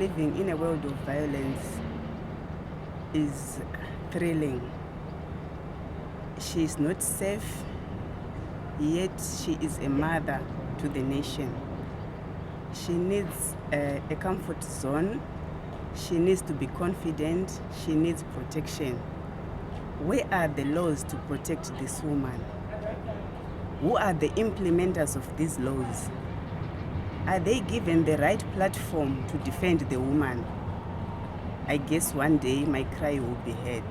living in a world of violence is thrilling. She is not safe, yet she is a mother to the nation. She needs a comfort zone. She needs to be confident. She needs protection. Where are the laws to protect this woman? Who are the implementers of these laws? Are they given the right platform to defend the woman? I guess one day my cry will be heard.